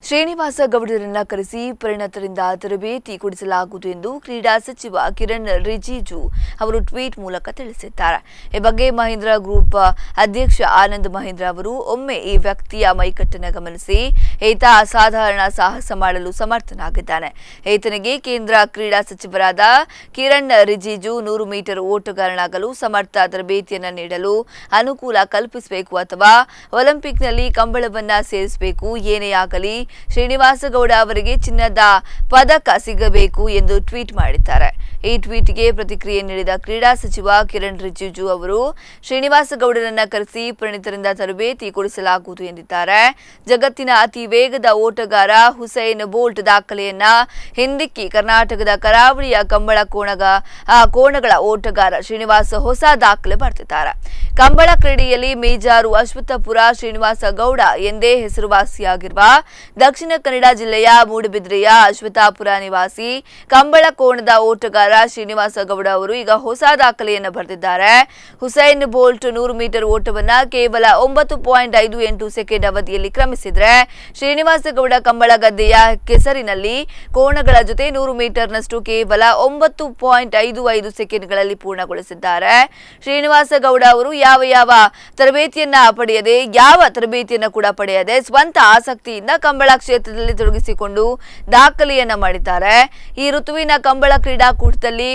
ಶ್ರೀನಿವಾಸ ಗೌಡರನ್ನ ಕರೆಸಿ ಪರಿಣತರಿಂದ ತರಬೇತಿ ಕೊಡಿಸಲಾಗುವುದು ಎಂದು ಕ್ರೀಡಾ ಸಚಿವ ಕಿರಣ್ ರಿಜಿಜು ಅವರು ಟ್ವೀಟ್ ಮೂಲಕ ತಿಳಿಸಿದ್ದಾರೆ. ಈ ಬಗ್ಗೆ ಮಹೀಂದ್ರ ಗ್ರೂಪ್ ಅಧ್ಯಕ್ಷ ಆನಂದ್ ಮಹೀಂದ್ರ ಅವರು ಒಮ್ಮೆ ಈ ವ್ಯಕ್ತಿಯ ಮೈಕಟ್ಟನ್ನು ಗಮನಿಸಿ ಈತ ಅಸಾಧಾರಣ ಸಾಹಸ ಮಾಡಲು ಸಮರ್ಥನಾಗಿದ್ದಾನೆ. ಈತನಿಗೆ ಕೇಂದ್ರ ಕ್ರೀಡಾ ಸಚಿವರಾದ ಕಿರಣ್ ರಿಜಿಜು 100 ಮೀಟರ್ ಓಟಗಾರನಾಗಲು ಸಮರ್ಥ ತರಬೇತಿಯನ್ನು ನೀಡಲು ಅನುಕೂಲ ಕಲ್ಪಿಸಬೇಕು ಅಥವಾ ಒಲಿಂಪಿಕ್ನಲ್ಲಿ ಕಂಬಳವನ್ನ ಸೇರಿಸಬೇಕು. ಏನೇ ಆಗಲಿ ಶ್ರೀನಿವಾಸ ಗೌಡ ಅವರಿಗೆ ಚಿನ್ನದ ಪದಕ ಸಿಗಬೇಕು ಎಂದು ಟ್ವೀಟ್ ಮಾಡಿದ್ದಾರೆ. ಈ ಟ್ವೀಟ್ಗೆ ಪ್ರತಿಕ್ರಿಯೆ ನೀಡಿದ ಕ್ರೀಡಾ ಸಚಿವ ಕಿರಣ್ ರಿಜಿಜು ಅವರು ಶ್ರೀನಿವಾಸ ಗೌಡರನ್ನ ಕರೆಸಿ ಪರಿಣಿತರಿಂದ ತರಬೇತಿ ಕೊಡಿಸಲಾಗುವುದು ಎಂದಿದ್ದಾರೆ. ಜಗತ್ತಿನ ಅತಿ ವೇಗದ ಓಟಗಾರ ಹುಸೈನ್ ಬೋಲ್ಟ್ ದಾಖಲೆಯನ್ನ ಹಿಂದಿಕ್ಕಿ ಕರ್ನಾಟಕದ ಕರಾವಳಿಯ ಕಂಬಳ ಕೋಣಗಳ ಓಟಗಾರ ಶ್ರೀನಿವಾಸ ಹೊಸ ದಾಖಲೆ ಬರೆದಿದ್ದಾರೆ. ಕಂಬಳ ಕ್ರೀಡೆಯಲ್ಲಿ ಮೇಜಾರು ಅಶ್ವತ್ಥಪುರ ಶ್ರೀನಿವಾಸ ಗೌಡ ಎಂದೇ ಹೆಸರುವಾಸಿಯಾಗಿರುವ ದಕ್ಷಿಣ ಕನ್ನಡ ಜಿಲ್ಲೆಯ ಮೂಡುಬಿದ್ರೆಯ ಅಶ್ವತ್ಥಪುರ ನಿವಾಸಿ ಕಂಬಳ ಕೋಣದ ಓಟಗಾರ ಶ್ರೀನಿವಾಸ ಗೌಡ ಅವರು ಈಗ ಹೊಸ ದಾಖಲೆಯನ್ನು ಬರೆದಿದ್ದಾರೆ. ಹುಸೈನ್ ಬೋಲ್ಟ್ 100 ಮೀಟರ್ ಓಟವನ್ನ ಕೇವಲ 9.58 ಸೆಕೆಂಡ್ ಅವಧಿಯಲ್ಲಿ ಕ್ರಮಿಸಿದ್ರೆ ಶ್ರೀನಿವಾಸ ಗೌಡ ಕಂಬಳ ಗದ್ದೆಯ ಕೆಸರಿನಲ್ಲಿ ಕೋಣಗಳ ಜೊತೆ 100 ಮೀಟರ್ನಷ್ಟು ಕೇವಲ 9.55 ಸೆಕೆಂಡ್ಗಳಲ್ಲಿ ಪೂರ್ಣಗೊಳಿಸಿದ್ದಾರೆ. ಶ್ರೀನಿವಾಸ ಗೌಡ ಅವರು ಯಾವ ತರಬೇತಿಯನ್ನ ಕೂಡ ಪಡೆಯದೆ ಸ್ವಂತ ಆಸಕ್ತಿಯಿಂದ ಕಂಬಳ ಕ್ಷೇತ್ರದಲ್ಲಿ ತೊಡಗಿಸಿಕೊಂಡು ದಾಖಲೆಯನ್ನ ಮಾಡಿದ್ದಾರೆ. ಈ ಋತುವಿನ ಕಂಬಳ ಕ್ರೀಡಾಕೂಟದಲ್ಲಿ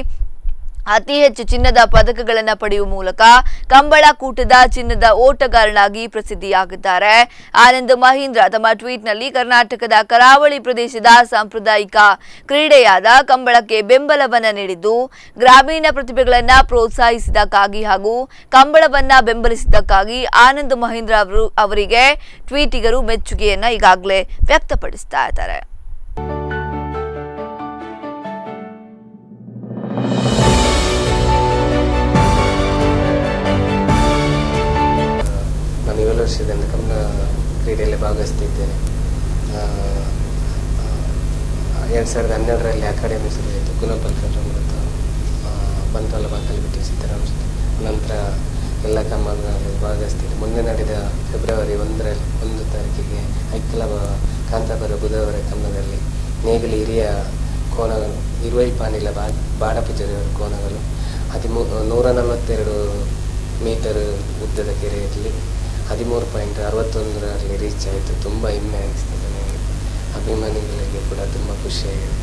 ಅತಿ ಹೆಚ್ಚು ಚಿನ್ನದ ಪದಕಗಳನ್ನು ಪಡೆಯುವ ಮೂಲಕ ಕಂಬಳ ಕೂಟದ ಚಿನ್ನದ ಓಟಗಾರನಾಗಿ ಪ್ರಸಿದ್ಧಿಯಾಗಿದ್ದಾರೆ. ಆನಂದ್ ಮಹೀಂದ್ರ ತಮ್ಮ ಟ್ವೀಟ್ನಲ್ಲಿ ಕರ್ನಾಟಕದ ಕರಾವಳಿ ಪ್ರದೇಶದ ಸಾಂಪ್ರದಾಯಿಕ ಕ್ರೀಡೆಯಾದ ಕಂಬಳಕ್ಕೆ ಬೆಂಬಲವನ್ನ ನೀಡಿದ್ದು ಗ್ರಾಮೀಣ ಪ್ರತಿಭೆಗಳನ್ನು ಪ್ರೋತ್ಸಾಹಿಸಿದ್ದಕ್ಕಾಗಿ ಹಾಗೂ ಕಂಬಳವನ್ನ ಬೆಂಬಲಿಸಿದ್ದಕ್ಕಾಗಿ ಆನಂದ್ ಮಹೀಂದ್ರ ಅವರಿಗೆ ಟ್ವೀಟಿಗರು ಮೆಚ್ಚುಗೆಯನ್ನ ಈಗಾಗಲೇ ವ್ಯಕ್ತಪಡಿಸ್ತಾ ಇದ್ದಾರೆ. ನಾನು 7 ವರ್ಷದಿಂದ ಕಂಬಳ ಕ್ರೀಡೆಯಲ್ಲಿ ಭಾಗವಹಿಸ್ತಿದ್ದೇನೆ. 2012ರಲ್ಲಿ ಅಕಾಡೆಮಿ ಶುರುವಾಯಿತು. ಗುಣಪಲ್ ಮತ್ತು ಬಂಟ್ವಾಳ ಬಾಕಲಿಬಿಟ್ಟು ಸಿದ್ದರಾಮ ನಂತರ ಎಲ್ಲ ಕಂಬಗಳಲ್ಲಿ ಭಾಗವಹಿಸ್ತಿದ್ದೆ. ಮುಂದೆ ನಡೆದ ಫೆಬ್ರವರಿ 1 ತಾರೀಕಿಗೆ ಐಕ್ಯಲ ಕಾಂತಾಪುರ ಬುಧವಾರ ಕಂಬದಲ್ಲಿ ನೇಗಿಲಿ ಹಿರಿಯ ಕೋನಗಳು ಇರುವೈಪಾನಿಲ ಬಾಡಪೂಜಾರಿಯವರ ಕೋನಗಳು 142 ಮೀಟರ್ ಉದ್ದದ ಕೆರೆಯಲ್ಲಿ 13.61ರಲ್ಲಿ ರೀಚ್ ಆಯಿತು. ತುಂಬ ಹೆಮ್ಮೆ ಅನಿಸ್ತದೆ ನನಗೆ, ಅಭಿಮಾನಿಗಳಿಗೆ ಕೂಡ ತುಂಬ ಖುಷಿಯಾಗಿದೆ.